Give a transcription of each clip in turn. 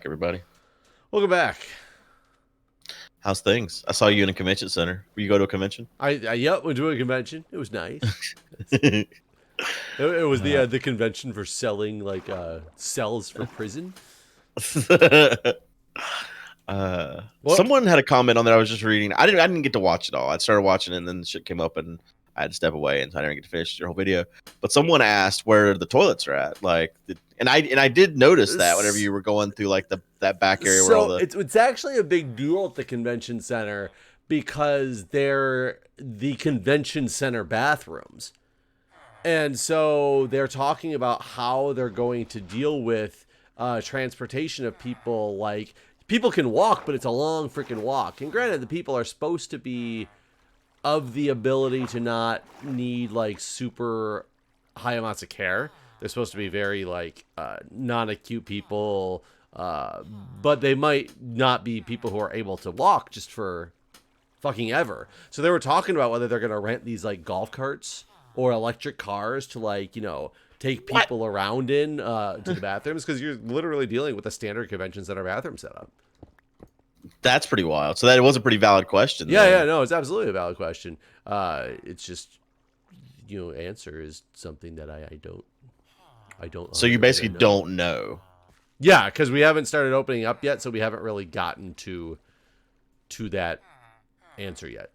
Everybody. Welcome back. How's things? I saw you in a convention center. Will you go to a convention? Yep, went to a convention. It was nice. uh, It was the convention for selling cells for prison. What? Someone had a comment on there. I was just reading. I didn't get to watch it all. I started watching it and then the shit came up and I had to step away and so I didn't get to finish your whole video. But someone asked where the toilets are at. And I did notice that whenever you were going through that back area where all the it's actually a big deal at the convention center because they're the convention center bathrooms. And so they're talking about how they're going to deal with transportation of people. Like, people can walk, but it's a long freaking walk. And granted, the people are supposed to be of the ability to not need like super high amounts of care. They're supposed to be very non-acute people, but they might not be people who are able to walk just for fucking ever. So they were talking about whether they're going to rent these like golf carts or electric cars to take people around to the bathrooms, because you're literally dealing with a standard convention center bathroom setup. That's pretty wild. So that was a pretty valid question. Yeah, no, it's absolutely a valid question. It's just, answer is something that I don't. So you basically don't know. Yeah, because we haven't started opening up yet, so we haven't really gotten to that answer yet.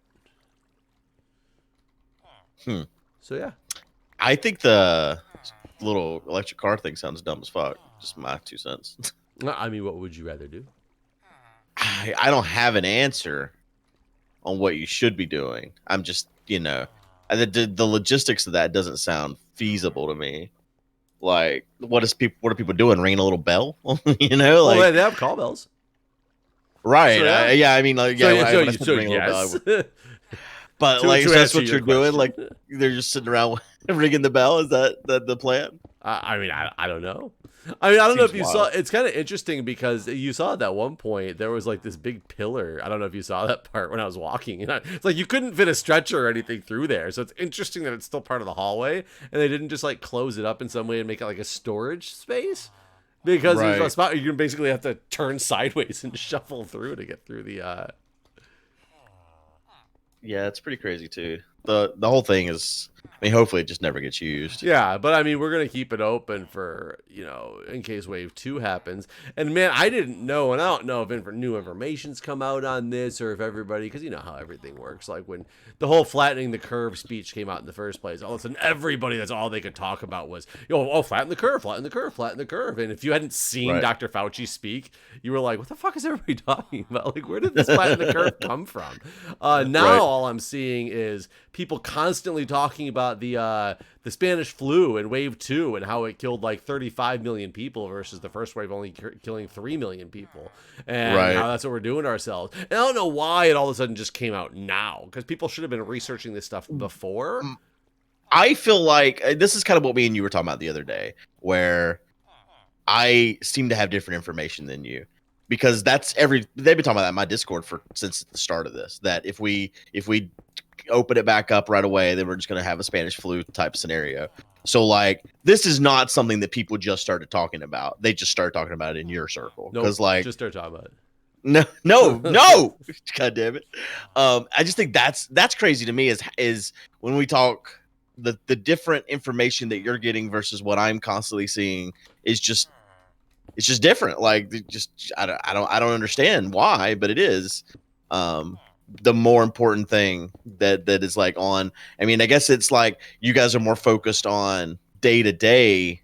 So yeah, I think the little electric car thing sounds dumb as fuck. Just my 2 cents. I mean, what would you rather do? I don't have an answer on what you should be doing. I'm just, the logistics of that doesn't sound feasible to me. Like, what are people doing? Ringing a little bell? Well, they have call bells. Right. So, yeah. Yes. But so that's what you're doing. Like, they're just sitting around ringing the bell. Is that the plan? I don't know. I don't know if you saw. It's kind of interesting because you saw at that one point there was like this big pillar. I don't know if you saw that part when I was walking. It's like you couldn't fit a stretcher or anything through there. So it's interesting that it's still part of the hallway and they didn't just like close it up in some way and make it like a storage space. Because there's a spot you can basically have to turn sideways and shuffle through to get through the. Yeah, it's pretty crazy too. The whole thing is, hopefully it just never gets used. Yeah, but we're going to keep it open for, in case wave 2 happens. And man, I didn't know, and I don't know if new information's come out on this or if everybody, because you know how everything works. Like when the whole flattening the curve speech came out in the first place, all of a sudden everybody, that's all they could talk about was, flatten the curve, flatten the curve, flatten the curve. And if you hadn't seen Dr. Fauci speak, you were like, what the fuck is everybody talking about? Like, where did this flatten the curve come from? Now all I'm seeing is people constantly talking about the Spanish flu and wave 2 and how it killed like 35 million people versus the first wave only killing 3 million people, and how that's what we're doing to ourselves. And I don't know why it all of a sudden just came out now, because people should have been researching this stuff before. I feel like this is kind of what me and you were talking about the other day, where I seem to have different information than you. Because they've been talking about that in my Discord since the start of this, that if we open it back up right away, then we're just going to have a Spanish flu type scenario. So like, this is not something that people just started talking about. They just started talking about it in your circle. Because just started talking about it. No. God damn it. I just think that's crazy to me is when we talk the different information that you're getting versus what I'm constantly seeing is just, it's just different. Like, I don't understand why, but it is. The more important thing that is like on. I guess it's like you guys are more focused on day to day.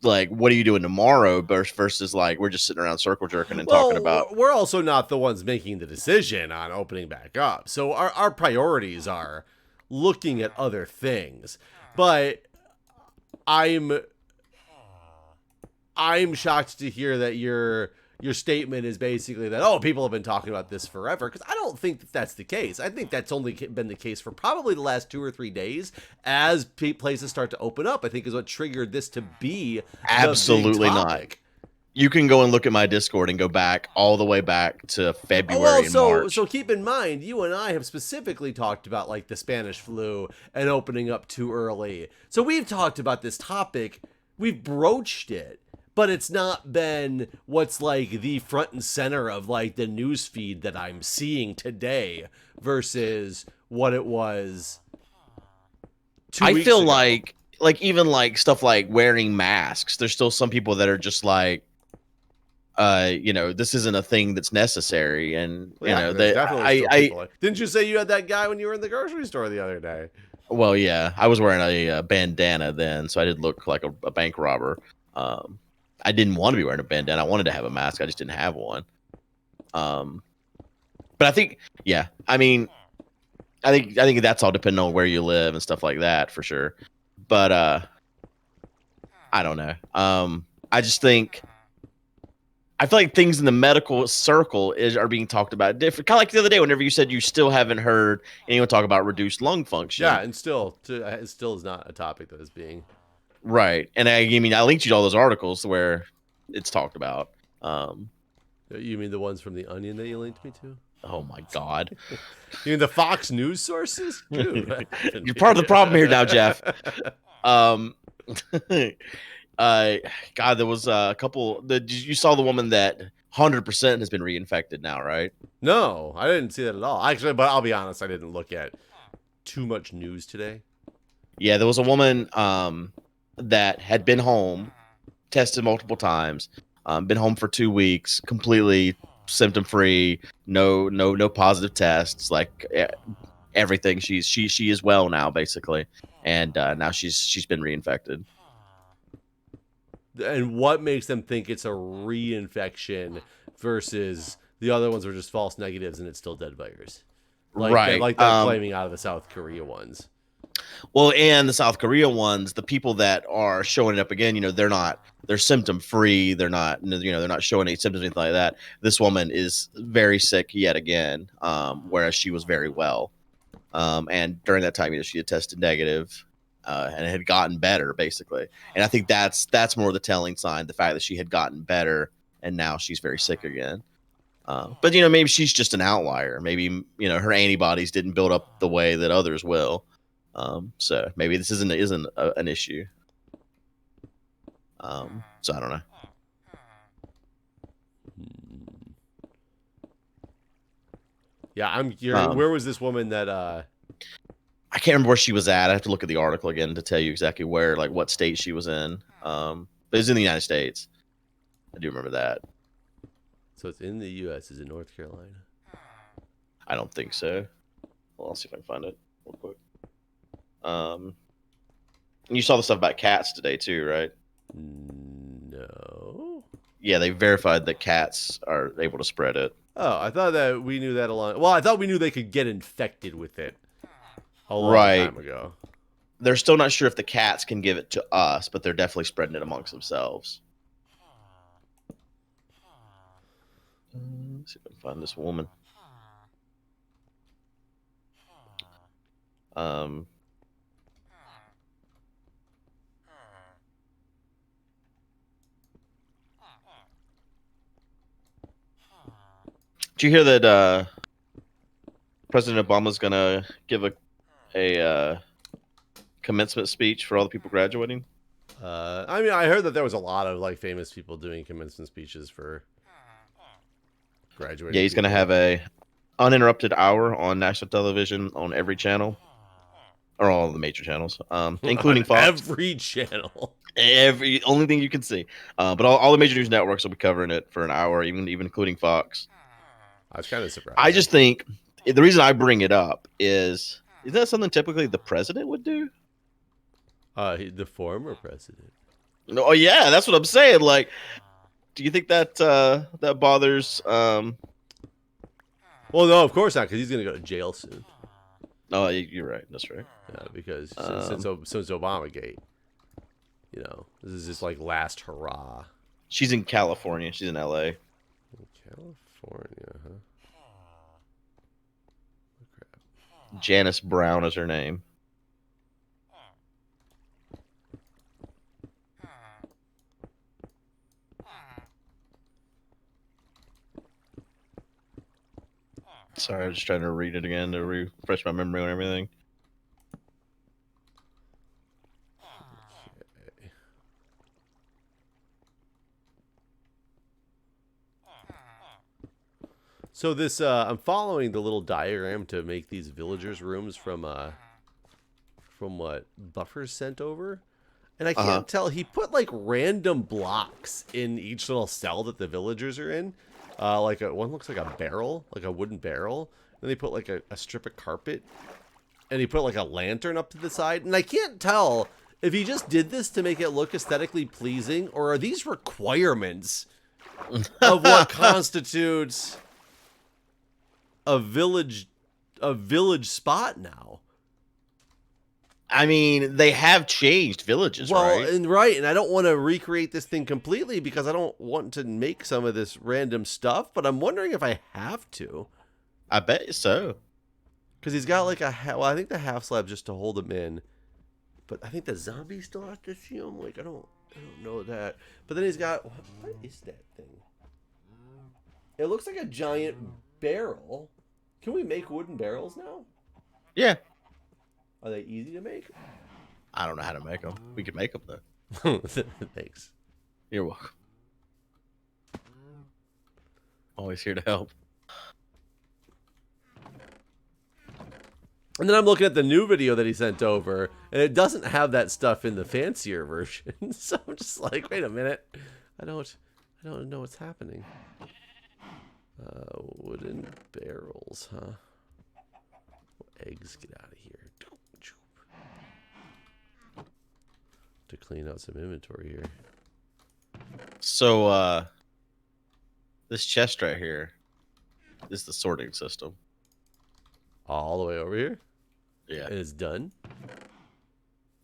Like, what are you doing tomorrow versus like we're just sitting around circle jerking and talking about. We're also not the ones making the decision on opening back up. So our priorities are looking at other things. But I'm shocked to hear that your statement is basically that, people have been talking about this forever, because I don't think that's the case. I think that's only been the case for probably the last 2 or 3 days as places start to open up. I think is what triggered this to be absolutely not. You can go and look at my Discord and go back all the way back to February and March. So keep in mind, you and I have specifically talked about like the Spanish flu and opening up too early. So we've talked about this topic. We've broached it. but it's not been what's like the front and center of like the news feed that I'm seeing today versus what it was 2 weeks feel ago. like even like stuff like wearing masks, there's still some people that are just like, you know, this isn't a thing that's necessary, and Well, you yeah, know there's that definitely still people like. Didn't you say you had that guy when you were in the grocery store the other day? well, yeah, I was wearing a bandana then, so I did look like a bank robber. Um, I didn't want to be wearing a bandana. I wanted to have a mask. I just didn't have one. But I think, yeah, I mean, I think that's all depending on where you live and stuff like that for sure. But I don't know. I just think I feel like things in the medical circle are being talked about different. Kind of like the other day, whenever you said you still haven't heard anyone talk about reduced lung function. Yeah, and it still is not a topic that is being Right. And I mean, I linked you to all those articles where it's talked about. You mean the ones from the Onion that you linked me to? Oh my God. You mean the Fox News sources? Dude, You're part of the problem here now, Jeff. Um, God, there was a couple. You saw the woman that 100% has been reinfected now, right? No, I didn't see that at all. Actually, but I'll be honest, I didn't look at too much news today. Yeah, there was a woman that had been home, tested multiple times, been home for 2 weeks, completely symptom free, no positive tests, like everything. She is well now, basically, and now she's been reinfected. And what makes them think it's a reinfection versus the other ones were just false negatives and it's still dead virus? Right. Like they're claiming out of the South Korea ones. Well, and the South Korea ones, the people that are showing it up again, you know, they're symptom free. They're not, you know, they're not showing any symptoms or anything like that. This woman is very sick yet again, whereas she was very well. And during that time, you know, she had tested negative, and had gotten better, basically. And I think that's more the telling sign, the fact that she had gotten better and now she's very sick again. But you know, maybe she's just an outlier. Maybe, you know, her antibodies didn't build up the way that others will. So maybe this isn't an issue. So I don't know. Yeah, I'm curious. Where was this woman that? I can't remember where she was at. I have to look at the article again to tell you exactly where, like, what state she was in. But it's in the United States. I do remember that. So it's in the U.S. Is it North Carolina? I don't think so. Well, I'll see if I can find it real quick. You saw the stuff about cats today too, right? No. Yeah, they verified that cats are able to spread it. Oh, I thought that we knew that a long. Well, I thought we knew they could get infected with it a long time ago. They're still not sure if the cats can give it to us, but they're definitely spreading it amongst themselves. Let's see if I can find this woman. Did you hear that President Obama's gonna give a commencement speech for all the people graduating? I mean, I heard that there was a lot of like famous people doing commencement speeches for graduating. Yeah, he's gonna have a uninterrupted hour on national television on every channel, or all the major channels, including Fox. Every channel. Every only thing you can see, but all the major news networks will be covering it for an hour, even including Fox. I was kind of surprised. I just think the reason I bring it up is that something typically the president would do? The former president. No, oh yeah, that's what I'm saying. Like, do you think that that bothers? Well, no, of course not, because he's gonna go to jail soon. Oh, you're right. That's right. Yeah, because since Obamagate, you know, this is his like last hurrah. She's in California. She's in LA. California, huh? Oh, crap. Janice Brown is her name. Sorry, I'm just trying to read it again to refresh my memory on everything. Okay. So this, I'm following the little diagram to make these villagers' rooms from what Buffer sent over. And I can't tell. He put like random blocks in each little cell that the villagers are in. Like one looks like a barrel, like a wooden barrel. Then they put like a strip of carpet. And he put like a lantern up to the side. And I can't tell if he just did this to make it look aesthetically pleasing, or are these requirements of what constitutes a village spot now. I mean, they have changed villages, right? And I don't want to recreate this thing completely because I don't want to make some of this random stuff, but I'm wondering if I have to. I bet so. Because he's got like I think the half slab just to hold him in, but I think the zombies still have to see him. Like I don't know that. But then he's got, what is that thing? It looks like a giant barrel. Can we make wooden barrels now? Yeah. Are they easy to make? I don't know how to make them. We could make them though. Thanks. You're welcome. Always here to help. And then I'm looking at the new video that he sent over, and it doesn't have that stuff in the fancier version. So I'm just like, wait a minute. I don't know what's happening. Wooden barrels, huh? Eggs, get out of here. To clean out some inventory here. So, this chest right here is the sorting system. All the way over here? Yeah. And it's done?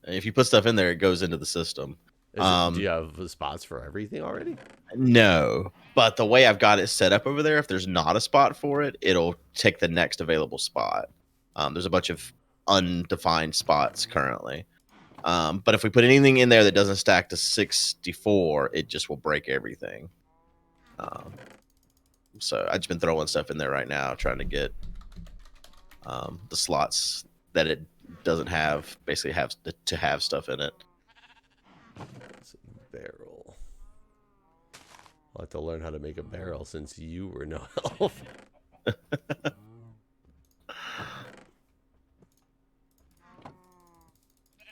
And if you put stuff in there, it goes into the system. Do you have the spots for everything already? No. But the way I've got it set up over there, if there's not a spot for it, it'll take the next available spot. There's a bunch of undefined spots currently. But if we put anything in there that doesn't stack to 64, it just will break everything. So I've just been throwing stuff in there right now, trying to get the slots that it doesn't have, basically have to have stuff in it. It's a barrel. I'll have to learn how to make a barrel since you were no help.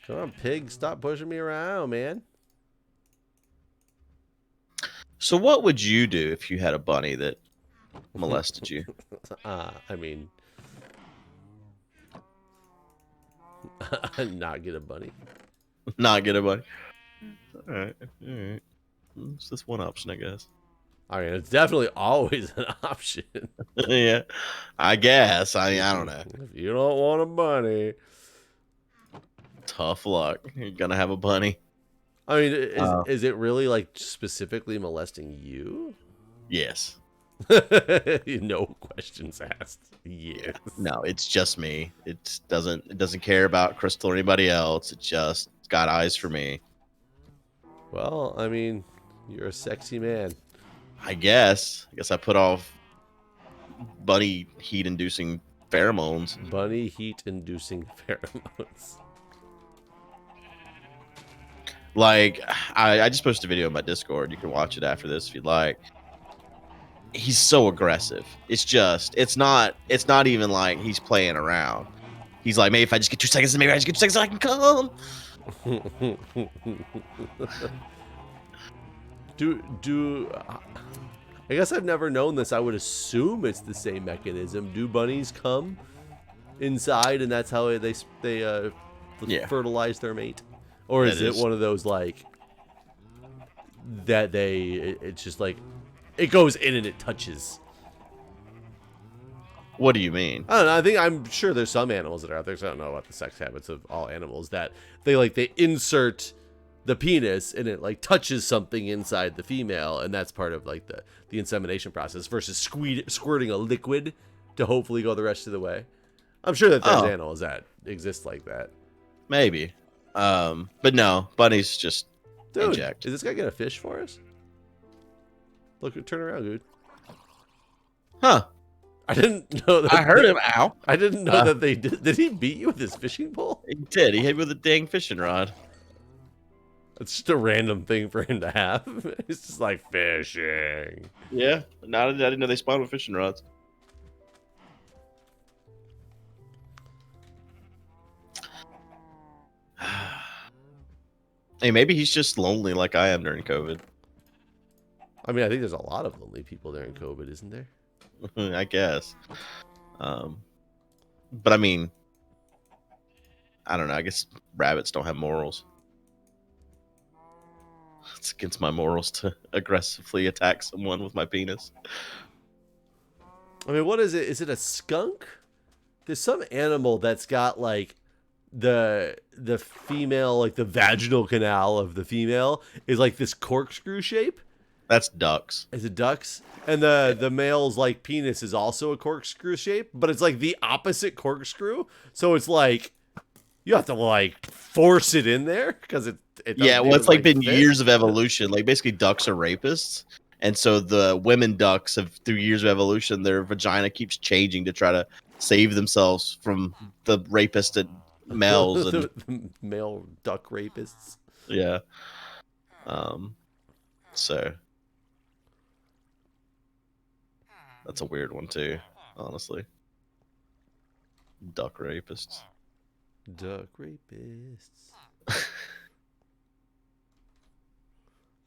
Come on, pig, stop pushing me around, man. So what would you do if you had a bunny that molested you? I mean, not get a bunny. Not get a bunny. All right. It's just one option, I guess. I mean, it's definitely always an option. Yeah, I guess. I don't know. If you don't want a bunny, Tough luck. You're gonna have a bunny. I mean, is it really like specifically molesting you? Yes. No questions asked. Yes. No, it's just me. It doesn't care about Crystal or anybody else. It's got eyes for me. Well, I mean, you're a sexy man. I guess I put off bunny heat-inducing pheromones. Bunny heat-inducing pheromones. Like, I just posted a video on my Discord. You can watch it after this if you'd like. He's so aggressive. It's not even like he's playing around. He's like, maybe if I just get 2 seconds, maybe I just get 2 seconds so I can come. I guess I've never known this. I would assume it's the same mechanism. Do bunnies come inside and that's how they fertilize their mate? Or is it one of those like that it's just like it goes in and it touches? What do you mean? I don't know. I'm sure there's some animals that are out there. So I don't know about the sex habits of all animals that they insert the penis and it like touches something inside the female, and that's part of like the insemination process versus squirting a liquid to hopefully go the rest of the way. I'm sure that there's animals that exist like that. Maybe. But no, bunnies just inject. Is this guy gonna fish for us? Look, turn around, dude. Huh. I didn't know that. I heard him. Ow. I didn't know that they did. Did he beat you with his fishing pole? He did. He hit me with a dang fishing rod. It's just a random thing for him to have. It's just like fishing. Yeah. I didn't know they spawned with fishing rods. Hey, maybe he's just lonely like I am during COVID. I mean, I think there's a lot of lonely people during COVID, isn't there? I guess. Um, but I mean, I don't know. I guess rabbits don't have morals. It's against my morals to aggressively attack someone with my penis. I mean, what is it? Is it a skunk? There's some animal that's got like the female, like the vaginal canal of the female is like this corkscrew shape. That's ducks. Is it ducks? And the male's like penis is also a corkscrew shape, but it's like the opposite corkscrew. So it's like you have to like force it in there because it Yeah, doesn't well, even, it's like been fit. years of evolution. Like basically, ducks are rapists, and so the women ducks have, through years of evolution, their vagina keeps changing to try to save themselves from the rapisted males. And the male duck rapists. yeah, so that's a weird one too, honestly. Duck rapists. Duck rapists.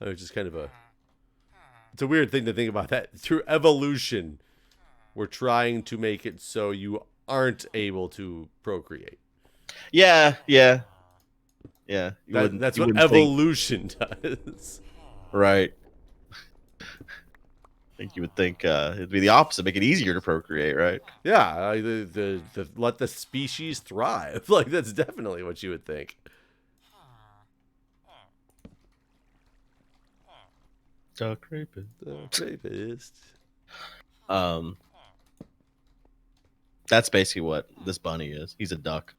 It's just kind of it's a weird thing to think about that. Through evolution, we're trying to make it so you aren't able to procreate. Yeah. That's You what wouldn't think, evolution does. right? I think you would think it'd be the opposite, make it easier to procreate, right? Yeah, the let the species thrive. Like that's definitely what you would think. Duck rapist. Duck rapist. That's basically what this bunny is. He's a duck.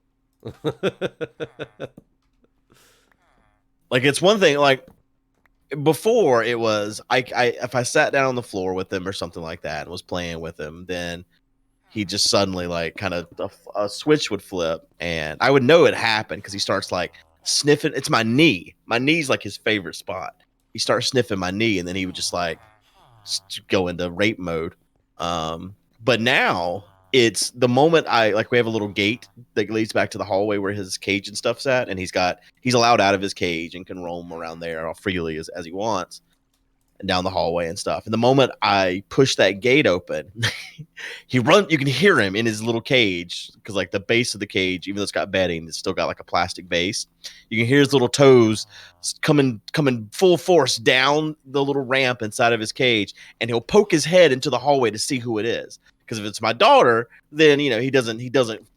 Like it's one thing. Like before, it was I if I sat down on the floor with him or something like that and was playing with him, then he just suddenly like kind of a switch would flip, and I would know it happened because he starts like sniffing. It's my knee. My knee's like his favorite spot. He starts sniffing my knee, and then he would just like go into rape mode. But now it's the moment I like we have a little gate that leads back to the hallway where his cage and stuff's at, and he's allowed out of his cage and can roam around there all freely as he wants and down the hallway and stuff. And the moment I push that gate open, you can hear him in his little cage because like the base of the cage, even though it's got bedding, it's still got like a plastic base. You can hear his little toes coming full force down the little ramp inside of his cage, and he'll poke his head into the hallway to see who it is. Because if it's my daughter, then he doesn't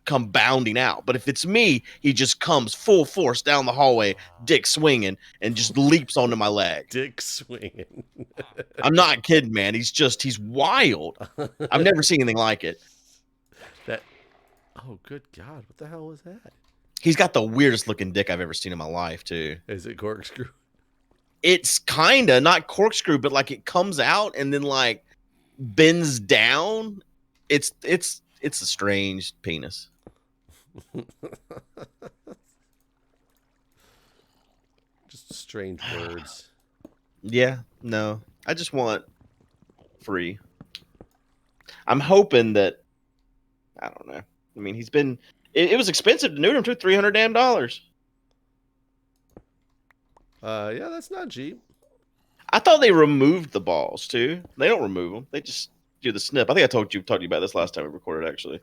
come bounding out. But if it's me, he just comes full force down the hallway, dick swinging, and just leaps onto my leg. Dick swinging. I'm not kidding, man. He's wild. I've never seen anything like it. Oh, good God. What the hell was that? He's got the weirdest looking dick I've ever seen in my life, too. Is it corkscrew? It's kind of not corkscrew, but like it comes out and then like bends down. It's a strange penis. Just strange words. Yeah, no. I just want free. I'm hoping that I don't know. I mean, it was expensive to neuter him too, $300 damn. Yeah, that's not cheap. I thought they removed the balls too. They don't remove them. They just do the snip. I think I talked to you about this last time we recorded, actually.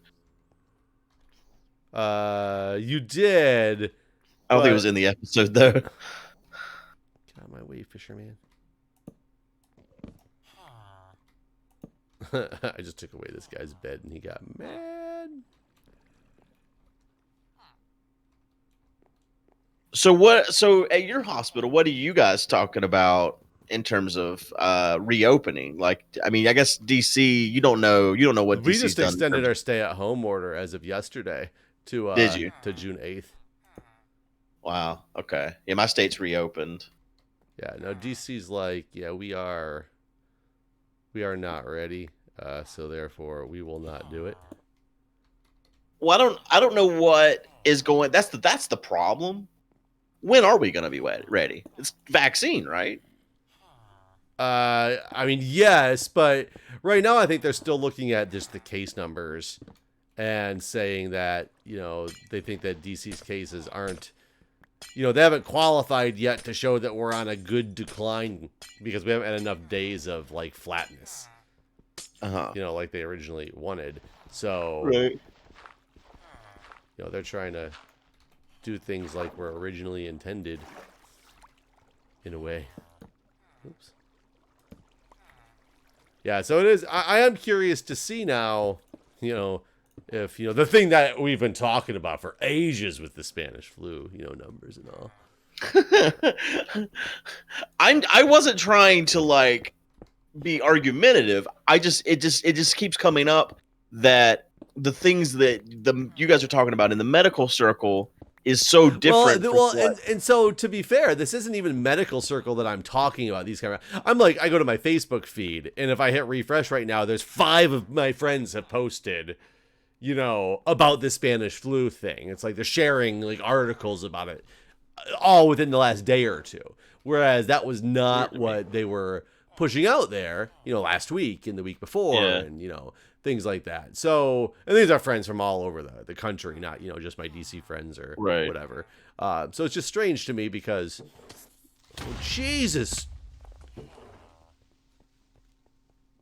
You did. I don't think it was in the episode though. Get out of my way, fisherman. I just took away this guy's bed and he got mad. So at your hospital, what are you guys talking about in terms of reopening? Like, I mean, I guess DC, you don't know what We DC's just done extended our stay-at-home order as of yesterday to Did you? to June 8th. Wow. Okay. Yeah, my state's reopened. Yeah, no, DC's like, yeah, we are not ready, so therefore we will not do it. Well, I don't know what is going. That's the problem. When are we going to be ready? It's vaccine, right? I mean, yes, but right now I think they're still looking at just the case numbers and saying that, they think that DC's cases aren't they haven't qualified yet to show that we're on a good decline because we haven't had enough days of like flatness, like they originally wanted. So, Right. They're trying to do things like were originally intended in a way. Oops. Yeah, so it is. I am curious to see now, if, the thing that we've been talking about for ages with the Spanish flu, numbers and all. I wasn't trying to like be argumentative. It just keeps coming up that the things that you guys are talking about in the medical circle is so different. And so to be fair, this isn't even medical circle that I'm talking about. I go to my Facebook feed, and if I hit refresh right now, there's 5 of my friends have posted, about the Spanish flu thing. It's like they're sharing like articles about it, all within the last day or two. Whereas that was not what they were pushing out there, last week and the week before, and things like that. So, and these are friends from all over the country, not, just my DC friends or whatever. So it's just strange to me because, Jesus,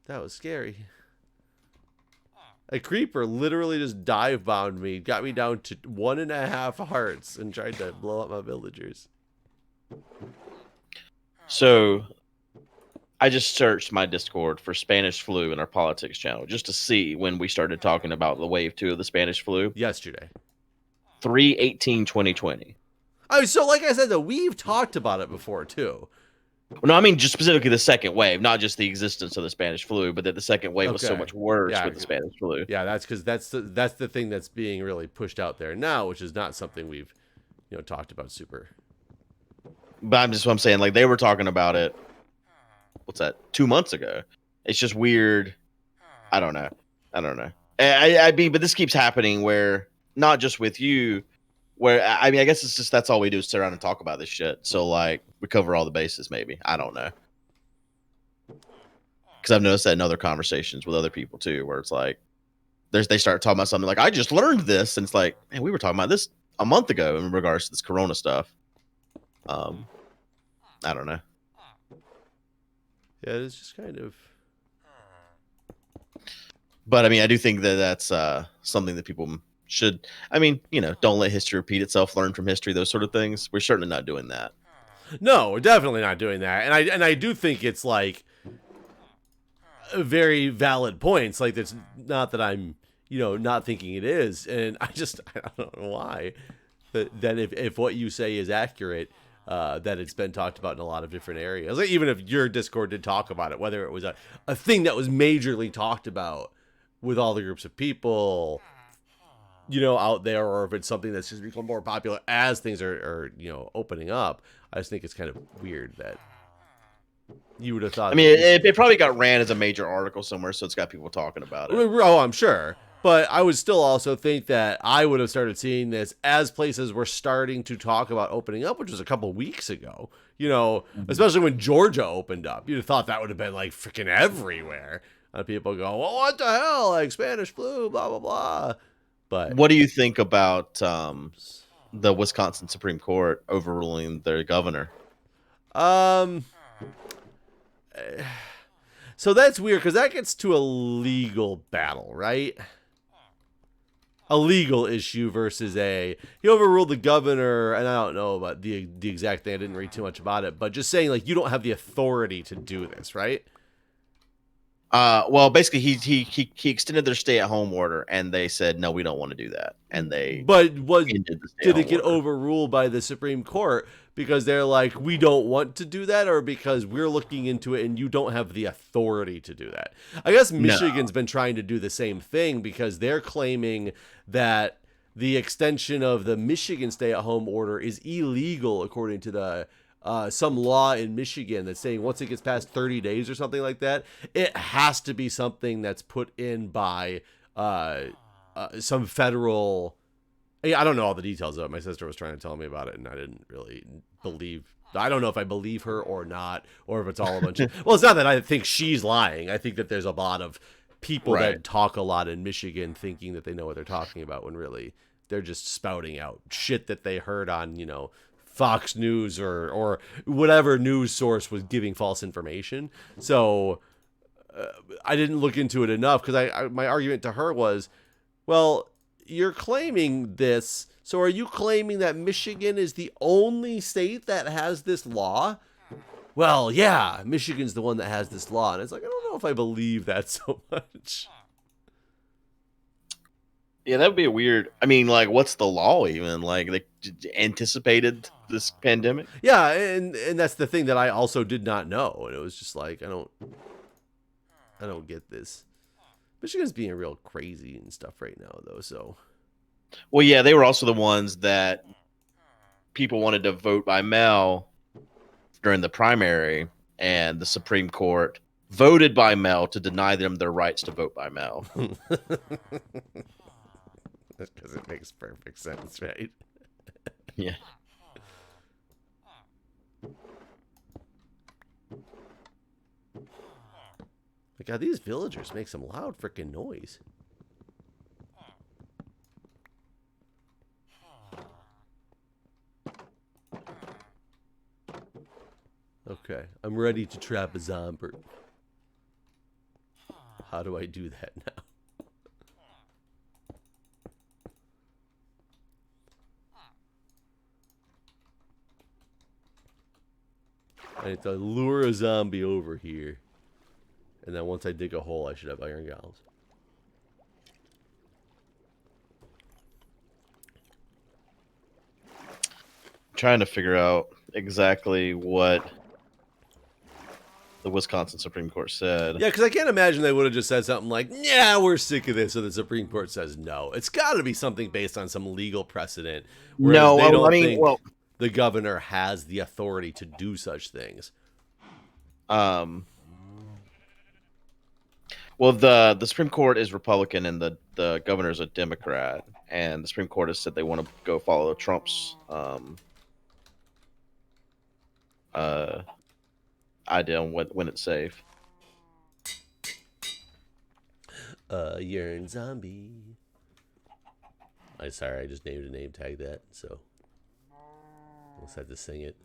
that was scary. A creeper literally just dive-bombed me, got me down to 1.5 hearts, and tried to blow up my villagers. So, I just searched my Discord for Spanish flu in our politics channel just to see when we started talking about the wave 2 of the Spanish flu. Yesterday. 3/18/2020. Oh, so like I said, we've talked about it before, too. No, I mean just specifically the second wave, not just the existence of the Spanish flu, but that the second wave was so much worse with the Spanish flu. Yeah, that's because that's the thing that's being really pushed out there now, which is not something we've, talked about super. But I'm saying, like, they were talking about it. What's that? 2 months ago. It's just weird. I don't know. I mean, but this keeps happening where not just with you. Where I mean, I guess it's just that's all we do is sit around and talk about this shit. So like we cover all the bases, maybe. I don't know. Because I've noticed that in other conversations with other people too, where it's like they start talking about something like I just learned this, and it's like, man, we were talking about this a month ago in regards to this Corona stuff. I don't know. Yeah, it's just kind of. But I mean, I do think that that's something that people should, I mean, don't let history repeat itself, learn from history, those sort of things. We're certainly not doing that. No, we're definitely not doing that. And I do think it's like very valid points. Like it's not that I'm, not thinking it is. And I don't know why. But then if what you say is accurate, that it's been talked about in a lot of different areas. Like even if your Discord did talk about it, whether it was a thing that was majorly talked about with all the groups of people, out there, or if it's something that's just become more popular as things are opening up. I just think it's kind of weird that you would have thought. I mean, it probably got ran as a major article somewhere, so it's got people talking about it. Oh, I'm sure. But I would still also think that I would have started seeing this as places were starting to talk about opening up, which was a couple weeks ago. Especially when Georgia opened up. You'd have thought that would have been like freaking everywhere. And people go, well, what the hell? Like Spanish flu, blah, blah, blah. But what do you think about the Wisconsin Supreme Court overruling their governor? So that's weird because that gets to a legal battle, right? A legal issue versus he overruled the governor, and I don't know about the exact thing. I didn't read too much about it, but just saying like you don't have the authority to do this, right? Well, basically, he extended their stay-at-home order, and they said no, we don't want to do that, and they. But did it get overruled by the Supreme Court because they're like, we don't want to do that, or because we're looking into it and you don't have the authority to do that? I guess Michigan's been trying to do the same thing because they're claiming that the extension of the Michigan stay-at-home order is illegal according to the. Some law in Michigan that's saying once it gets past 30 days or something like that, it has to be something that's put in by some federal. I don't know all the details of it. My sister was trying to tell me about it, and I didn't really believe. I don't know if I believe her or not, or if it's all a bunch of. Well, it's not that I think she's lying. I think that there's a lot of people that talk a lot in Michigan thinking that they know what they're talking about when really they're just spouting out shit that they heard on, Fox News or whatever news source was giving false information. So I didn't look into it enough because my argument to her was, well, you're claiming this. So are you claiming that Michigan is the only state that has this law? Well, yeah, Michigan's the one that has this law. And it's like, I don't know if I believe that so much. Yeah, that would be a weird. I mean, like, what's the law even? Like, they anticipated this pandemic? Yeah, and that's the thing that I also did not know. And it was just like, I don't get this. Michigan's being real crazy and stuff right now, though. So, Well, yeah, they were also the ones that people wanted to vote by mail during the primary, and the Supreme Court voted by mail to deny them their rights to vote by mail. because it makes perfect sense, right? Yeah. God, these villagers make some loud freaking noise. Okay, I'm ready to trap a zombie. How do I do that now? I need to lure a zombie over here. And then once I dig a hole, I should have iron golems. Trying to figure out exactly what the Wisconsin Supreme Court said. Yeah, because I can't imagine they would have just said something like, yeah, we're sick of this, so the Supreme Court says no. It's got to be something based on some legal precedent. No, they don't I mean, think well, the governor has the authority to do such things. Well, the Supreme Court is Republican and the governor is a Democrat, and the Supreme Court has said they want to go follow Trump's idea on when it's safe. You're in zombie. I'm sorry, I just named a name tag that, so let's have to sing it.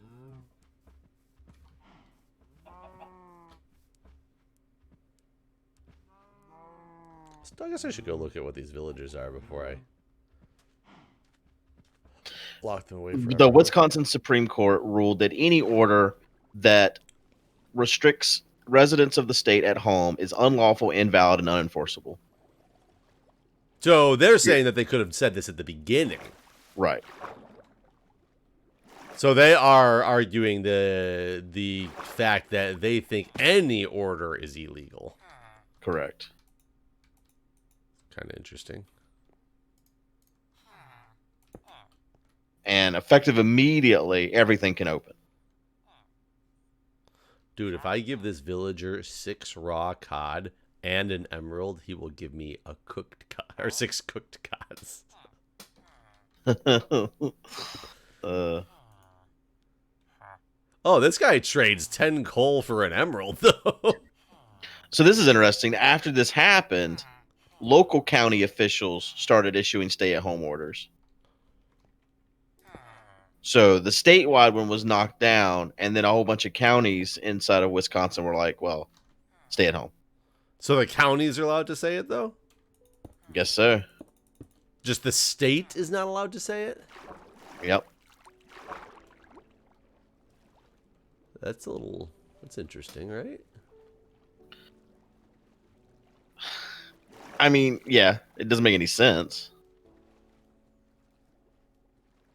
So I guess I should go look at what these villagers are before I lock them away forever. The Wisconsin Supreme Court ruled that any order that restricts residents of the state at home is unlawful, invalid, and unenforceable. So they're saying that they could have said this at the beginning. Right. So they are arguing the fact that they think any order is illegal. Correct. Kind of interesting. And effective immediately, everything can open. Dude, if I give this villager 6 raw cod and an emerald, he will give me a cooked cod, or 6 cooked cods. Oh, this guy trades 10 coal for an emerald, though. So this is interesting. After this happened, local county officials started issuing stay-at-home orders. So the statewide one was knocked down, and then a whole bunch of counties inside of Wisconsin were like, well, stay at home. So the counties are allowed to say it, though? Guess so. Just the state is not allowed to say it? Yep. That's interesting, right? I mean, yeah, it doesn't make any sense.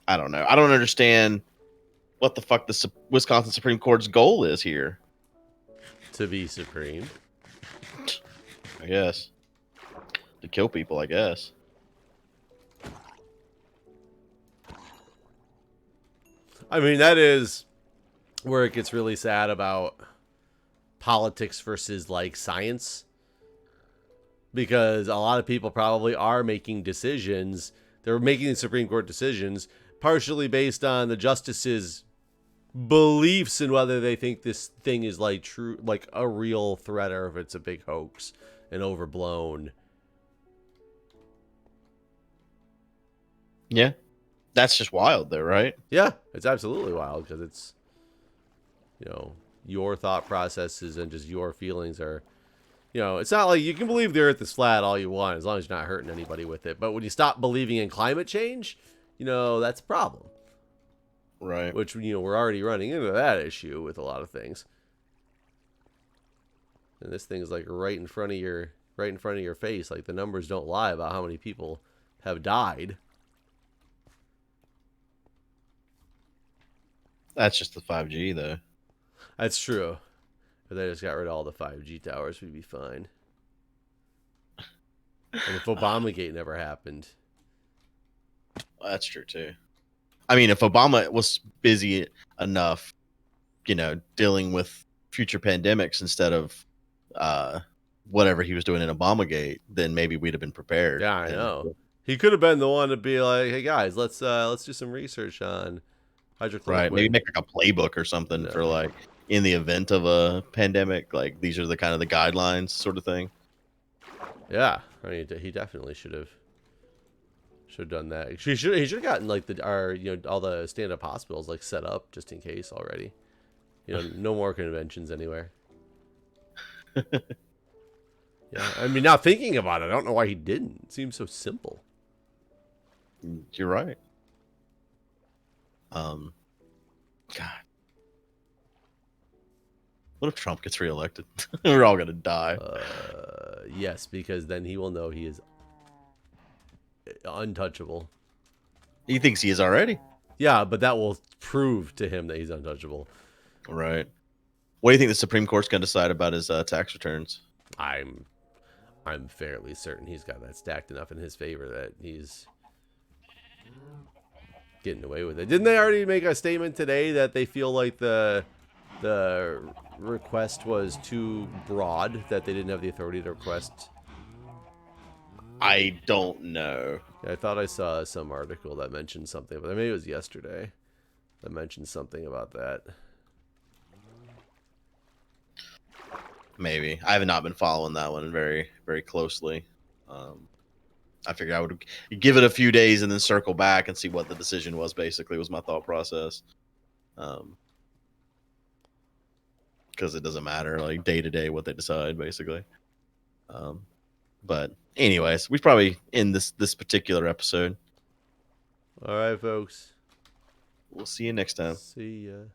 I don't know. I don't understand what the fuck the Wisconsin Supreme Court's goal is here. To be supreme. I guess. To kill people, I guess. I mean, that is where it gets really sad about politics versus, like, science. Because a lot of people probably are making decisions. They're making the Supreme Court decisions partially based on the justices' beliefs and whether they think this thing is like true, like a real threat, or if it's a big hoax and overblown. Yeah. That's just wild, though, right? Yeah, it's absolutely wild because it's, your thought processes and just your feelings are, it's not like you can believe the Earth is flat all you want as long as you're not hurting anybody with it. But when you stop believing in climate change, that's a problem. Right. Which, we're already running into that issue with a lot of things. And this thing is like right in front of your face. Like the numbers don't lie about how many people have died. That's just the 5G, though. That's true. If they just got rid of all the 5G towers, we'd be fine. And if Obamagate never happened. That's true, too. I mean, if Obama was busy enough, dealing with future pandemics instead of whatever he was doing in Obamagate, then maybe we'd have been prepared. Yeah, I know. He could have been the one to be like, "Hey guys, let's do some research on hydrochloroquine." Right. Maybe make like a playbook or something for like in the event of a pandemic, like these are the kind of the guidelines sort of thing. Yeah, I mean, he definitely should have done that. He should have gotten like all the stand-up hospitals like set up just in case already. No more conventions anywhere. Yeah, I mean, now thinking about it, I don't know why he didn't. It seems so simple. You're right. God. What if Trump gets reelected? We're all gonna die. Yes, because then he will know he is untouchable. He thinks he is already. Yeah, but that will prove to him that he's untouchable. Right. What do you think the Supreme Court's gonna decide about his tax returns? I'm fairly certain he's got that stacked enough in his favor that he's getting away with it. Didn't they already make a statement today that they feel like the request was too broad, that they didn't have the authority to request? I don't know. I thought I saw some article that mentioned something, but maybe it was yesterday that mentioned something about that. Maybe. I have not been following that one very, very closely. I figured I would give it a few days and then circle back and see what the decision was, basically, was my thought process. Because it doesn't matter, like, day to day what they decide, basically. But anyways, we probably end this particular episode. All right, folks. We'll see you next time. See ya.